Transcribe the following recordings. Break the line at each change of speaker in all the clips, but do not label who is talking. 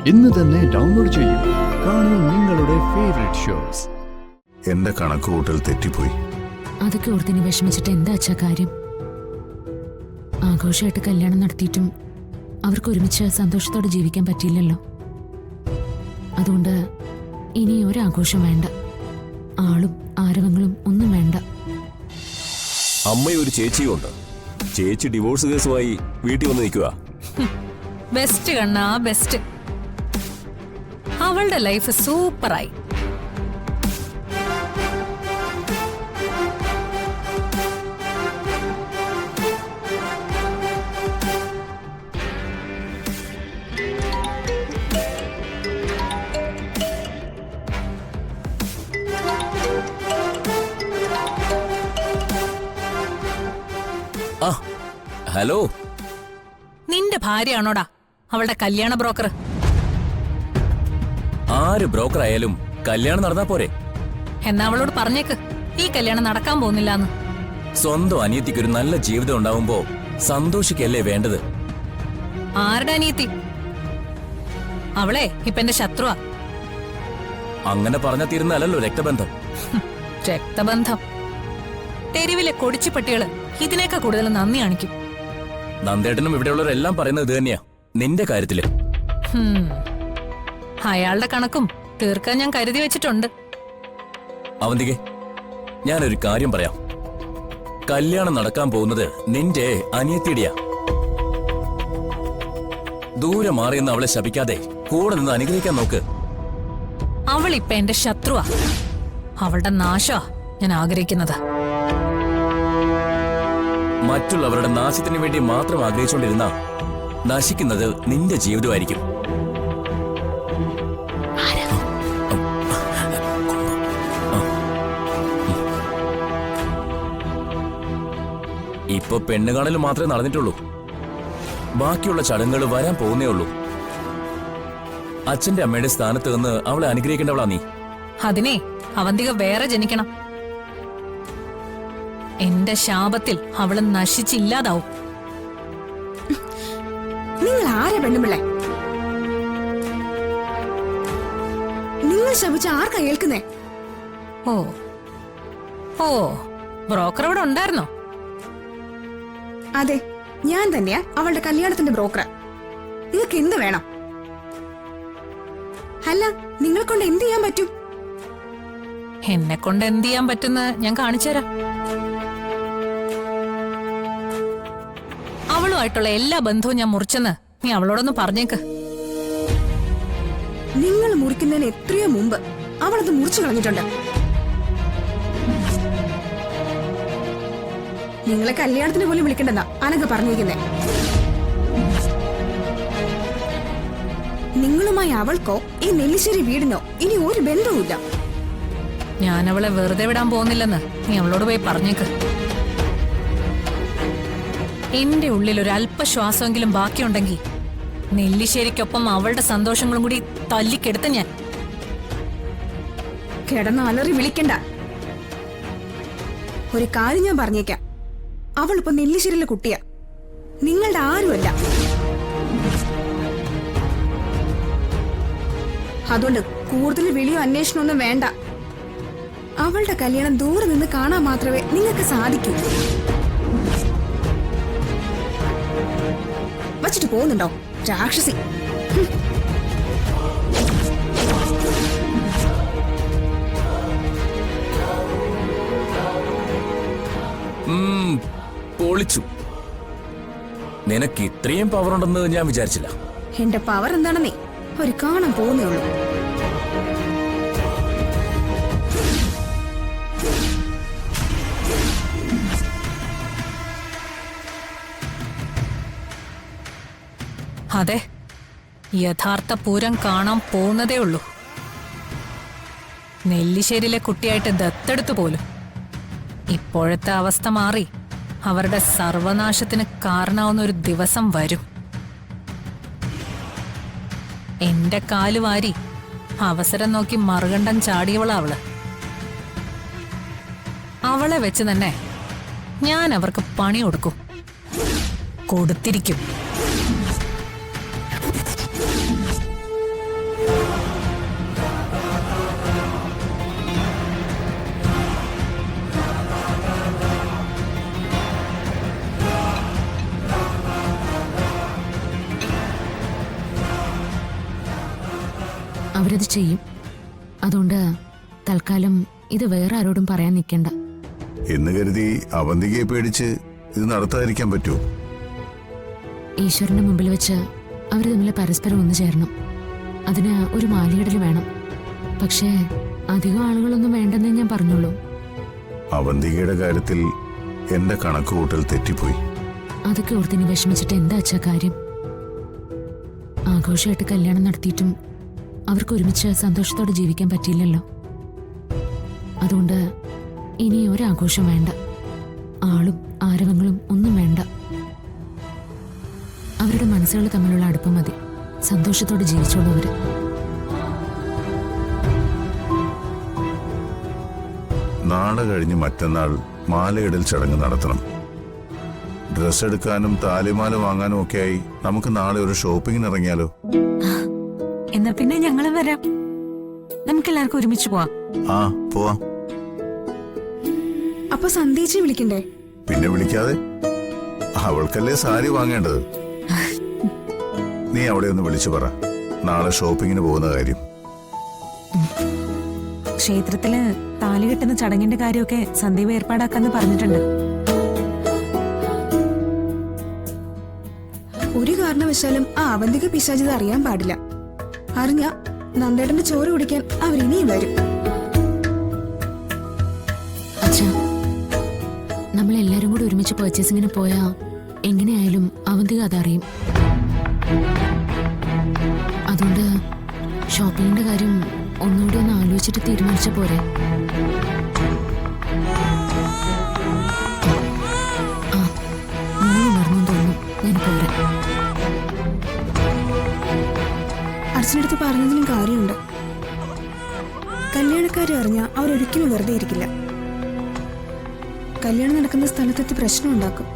ഇന്ന് തന്നെ ഡൗൺലോഡ് ചെയ്യൂ. കാണൂ നിങ്ങളുടെ ഫേവറേറ്റ് ഷോസ്.
എന്റെ കണക്കുകൂട്ടൽ തെറ്റിപ്പോയി.
അതൊക്കെ ഓർത്തിനി വിഷമിച്ചിട്ട് എന്താ അച്ഛാ കാര്യം? ആഘോഷമായിട്ട് കല്യാണം നടത്തിയിട്ടും അവർക്ക് ഒരുമിച്ച് സന്തോഷത്തോടെ ജീവിക്കാൻ പറ്റിയില്ലല്ലോ. അതുകൊണ്ട് ഇനി ഒരാഘോഷം വേണ്ട, ആളും ആരവങ്ങളും ഒന്നും വേണ്ട.
അമ്മയും ഒരു ചേച്ചിയും ഉണ്ട്. ചേച്ചി ഡിവോഴ്സ് കേസുമായി വീട്ടിൽ വന്ന് നിൽക്കുക.
ബെസ്റ്റ് കണ്ണാ, ബെസ്റ്റ്. അവളുടെ ലൈഫ് സൂപ്പറായി.
ആ ഹലോ,
നിന്റെ ഭാര്യയാണോടാ അവളുടെ കല്യാണ ബ്രോക്കർ?
ആര് ബ്രോക്കർ ആയാലും കല്യാണം നടന്നാ പോരെ?
എന്നാ അവളോട് പറഞ്ഞേക്ക് ഈ കല്യാണം നടക്കാൻ പോകുന്നില്ലാന്ന്.
സ്വന്തം അനിയത്തിക്ക് ഒരു നല്ല ജീവിതം ഉണ്ടാവുമ്പോ സന്തോഷിക്കല്ലേ വേണ്ടത്?
ആരുടെ അനിയത്തി? അവളെ ഇപ്പൊ എന്റെ ശത്രുവാ.
അങ്ങനെ പറഞ്ഞ തീരുന്നല്ലോ രക്തബന്ധം.
രക്തബന്ധം. തെരുവിലെ കൊടിച്ചുപട്ടികള് ഇതിനേക്കാ കൂടുതൽ നന്ദി കാണിക്കും.
നന്ദേട്ടനും ഇവിടെയുള്ളവരെല്ലാം പറയുന്നത് ഇത് തന്നെയാ നിന്റെ കാര്യത്തില്.
അയാളുടെ കണക്കും തീർക്കാൻ ഞാൻ കരുതി വെച്ചിട്ടുണ്ട്.
അവന്തികെ, ഞാനൊരു കാര്യം പറയാം. കല്യാണം നടക്കാൻ പോകുന്നത് നിന്റെ അനിയത്തിയുടെയാ. ദൂരെ മാറിയെന്ന് അവളെ ശപിക്കാതെ കൂടെ നിന്ന് അനുഗ്രഹിക്കാൻ നോക്ക്.
അവളിപ്പൊ എന്റെ ശത്രുവാ. അവളുടെ നാശാ ഞാൻ ആഗ്രഹിക്കുന്നത്.
മറ്റുള്ളവരുടെ നാശത്തിന് വേണ്ടി മാത്രം ആഗ്രഹിച്ചുകൊണ്ടിരുന്ന നശിക്കുന്നത് നിന്റെ ജീവിതമായിരിക്കും. ഇപ്പൊ പെണ്ണുകാണൽ മാത്രമേ നടന്നിട്ടുള്ളൂ. ബാക്കിയുള്ള ചടങ്ങുകൾ വരാൻ പോകുന്നേ ഉള്ളൂ. അച്ഛന്റെ അമ്മയുടെ സ്ഥാനത്ത് നിന്ന് അവളെ അനുഗ്രഹിക്കേണ്ടവളാ നീ.
അതിനെ അവന്തിക വേറെ ജനിക്കണം. എന്റെ ശാപത്തിൽ അവള് നശിച്ചില്ലാതാവും.
നിങ്ങൾ ആരെ പെണ്ണുമ്പിള്ളേ? നിങ്ങൾ ശപിച്ച ആർക്കാ കേൾക്കുന്നേ?
ഓ ഓ ബ്രോക്കർ അവിടെ ഉണ്ടായിരുന്നോ?
അതെ, ഞാൻ തന്നെയാ അവളുടെ കല്യാണത്തിന്റെ ബ്രോക്കർ. നിങ്ങൾക്ക് എന്ത് വേണം? അല്ല, നിങ്ങളെ കൊണ്ട് എന്ത് ചെയ്യാൻ പറ്റും?
എന്നെ കൊണ്ട് എന്ത് ചെയ്യാൻ പറ്റുന്ന ഞാൻ കാണിച്ചുതരാം. അവളുമായിട്ടുള്ള എല്ലാ ബന്ധവും ഞാൻ മുറിച്ചെന്ന് നീ അവളോടൊന്ന് പറഞ്ഞേക്ക്.
നിങ്ങൾ മുറിക്കുന്നതിന് എത്രയോ മുമ്പ് അവളത് മുറിച്ചു കളഞ്ഞിട്ടുണ്ട്. നിങ്ങളെ കല്യാണത്തിന് പോലും വിളിക്കണ്ടെന്നാ അനഘ പറഞ്ഞിരിക്കുന്നേ. നിങ്ങളുമായി അവൾക്കോ ഈ നെല്ലിശ്ശേരി വീടിനോ ഇനി ഒരു ബന്ധവുമില്ല.
ഞാൻ അവളെ വെറുതെ വിടാൻ പോകുന്നില്ലെന്ന് നീ അവളോട് പോയി പറഞ്ഞേക്ക്. എന്റെ ഉള്ളിൽ ഒരു അല്പശ്വാസമെങ്കിലും ബാക്കിയുണ്ടെങ്കിൽ നെല്ലിശ്ശേരിക്കൊപ്പം അവളുടെ സന്തോഷങ്ങളും കൂടി തല്ലിക്കെടുത്ത ഞാൻ.
കിടന്ന് അലറി വിളിക്കണ്ട. ഒരു കാര്യം ഞാൻ പറഞ്ഞേക്കാം, അവളിപ്പോ നെല്ലിശ്ശേരിയിലെ കുട്ടിയാ, നിങ്ങളുടെ ആരുമല്ല. അതുകൊണ്ട് കൂടുതൽ വിളിയോ അന്വേഷണമൊന്നും വേണ്ട. അവളുടെ കല്യാണം ദൂരെ നിന്ന് കാണാൻ മാത്രമേ നിങ്ങൾക്ക് സാധിക്കൂ. വച്ചിട്ട് പോകുന്നുണ്ടോ രാക്ഷസി?
പൊളിച്ചു. നിനക്ക് ഇത്രയും പവർ ഉണ്ടെന്ന് ഞാൻ വിചാരിച്ചില്ല.
എന്റെ പവർ എന്താണെന്നേ ഒരു കാണാൻ പോകുന്നേ ഉള്ളൂ.
അതെ, യഥാർത്ഥ പൂരം കാണാൻ പോകുന്നതേ ഉള്ളൂ. നെല്ലിശ്ശേരിയിലെ കുട്ടിയായിട്ട് ദത്തെടുത്തു പോലും. ഇപ്പോഴത്തെ അവസ്ഥ മാറി അവരുടെ സർവനാശത്തിന് കാരണമാവുന്ന ഒരു ദിവസം വരും. എന്റെ കാലുവാരി അവസരം നോക്കി മറുകണ്ഠം ചാടിയവളാ അവള്. അവളെ വെച്ച് തന്നെ ഞാൻ അവർക്ക് പണി കൊടുക്കും, കൊടുത്തിരിക്കും.
അവരത് ചെയ്യും. അതുകൊണ്ട് തൽക്കാലം ഇത് വേറെ ആരോടും പറയാൻ നിൽക്കണ്ട.
എന്ന് കരുതി അവന്തികയെ പേടിച്ച് ഇത് നടത്താതിരിക്കാൻ പറ്റുമോ?
ഈശ്വരന്റെ മുമ്പിൽ വെച്ച് അവർ തമ്മിൽ പരസ്പരം ഒന്നു ചേരണം. അതിന് ഒരു മാലികടൽ വേണം. പക്ഷേ അധികം ആളുകളൊന്നും വേണ്ടെന്നേ ഞാൻ പറഞ്ഞുള്ളൂ.
അവന്തികയുടെ കാര്യത്തിൽ എന്റെ കണക്കുകൂട്ടൽ തെറ്റിപ്പോയി.
അതൊക്കെ ഓർത്തിനി വിഷമിച്ചിട്ട് എന്താ അച്ഛാ കാര്യം? ആഘോഷമായിട്ട് കല്യാണം നടത്തിയിട്ടും അവർക്ക് ഒരുമിച്ച് സന്തോഷത്തോടെ ജീവിക്കാൻ പറ്റിയില്ലല്ലോ. അതുകൊണ്ട് ഇനി ഒരാഘോഷം വേണ്ട. ആളും ആരവങ്ങളും ഒന്നും വേണ്ട. അവരുടെ മനസ്സുകൾ തമ്മിലുള്ള അടുപ്പം മതി. സന്തോഷത്തോടെ ജീവിച്ചോളൂ അവര്.
നാളെ കഴിഞ്ഞ് മറ്റന്നാൾ മാലയിടൽ ചടങ്ങ് നടത്തണം. ഡ്രസ് എടുക്കാനും താലിമാല വാങ്ങാനും ഒക്കെയായി നമുക്ക് നാളെ ഒരു ഷോപ്പിങ്ങിന് ഇറങ്ങിയാലോ?
എന്നാ പിന്നെ ഞങ്ങളും വരാം. നമുക്കെല്ലാവർക്കും ഒരുമിച്ച് പോവാം.
ആ, പോവാം.
അപ്പൊ സന്ധ്യേച്ചി വിളിക്കണ്ടേ?
പിന്നെ വിളിക്കാതെ? അവൾക്കല്ലേ സാരി വാങ്ങേണ്ടത്. നീ അവിടെ ഒന്ന് വിളിച്ചു പറ നാളെ ഷോപ്പിങ്ങിന് പോകുന്ന കാര്യം.
ക്ഷേത്രത്തില് താലി കെട്ടുന്ന ചടങ്ങിന്റെ കാര്യമൊക്കെ സന്ദീപ് ഏർപ്പാടാക്കാന്ന് പറഞ്ഞിട്ടുണ്ട്.
ഒരു കാരണവശാലും ആ അവന്തിക പിശാചിത അറിയാൻ പാടില്ല. അറിഞ്ഞ നന്ദേട്ടന്റെ ചോറ് കുടിക്കാൻ അവരിനിയും വരും.
അച്ഛാ, നമ്മളെല്ലാരും കൂടി ഒരുമിച്ച് പർച്ചേസിങ്ങിന് പോയാ എങ്ങനെയായാലും അവന്തിക അതറിയും. അതുകൊണ്ട് ഷോപ്പിങ്ങിന്റെ കാര്യം ഒന്നുകൂടി ഒന്ന് ആലോചിച്ചിട്ട് തീരുമാനിച്ച പോരെ? ആ, മോള് ഉണർന്നു തോന്നുന്നു. ഞാൻ പോരാ.
അച്ഛനടുത്ത് പറഞ്ഞതിലും കാര്യമുണ്ട്. കല്യാണക്കാരെ അറിഞ്ഞ അവരൊരിക്കലും വെറുതെ ഇരിക്കില്ല. കല്യാണം നടക്കുന്ന സ്ഥലത്തെത്തി പ്രശ്നം ഉണ്ടാക്കും.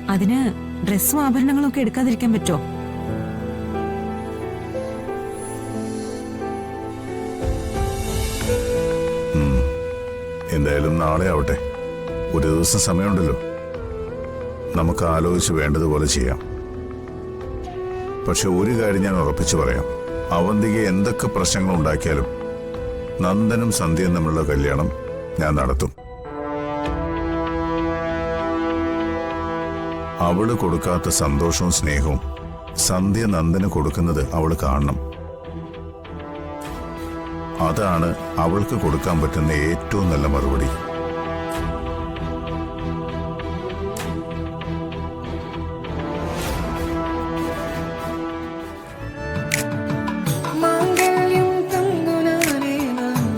അതിന് ഡ്രസ്സും ആഭരണങ്ങളും ഒക്കെ എടുക്കാതിരിക്കാൻ പറ്റുമോ?
എന്തായാലും നാളെ ആവട്ടെ. ഒരു ദിവസം സമയമുണ്ടല്ലോ. നമുക്ക് ആലോചിച്ച് വേണ്ടതുപോലെ ചെയ്യാം. പക്ഷെ ഒരു കാര്യം ഞാൻ ഉറപ്പിച്ചു പറയാം. അവന്തിക എന്തൊക്കെ പ്രശ്നങ്ങൾ ഉണ്ടാക്കിയാലും നന്ദനും സന്ധ്യയും തമ്മിലുള്ള കല്യാണം ഞാൻ നടത്തും. അവള് കൊടുക്കാത്ത സന്തോഷവും സ്നേഹവും സന്ധ്യ നന്ദന് കൊടുക്കുന്നത് അവള് കാണണം. അതാണ് അവൾക്ക് കൊടുക്കാൻ പറ്റുന്ന ഏറ്റവും നല്ല മറുപടി.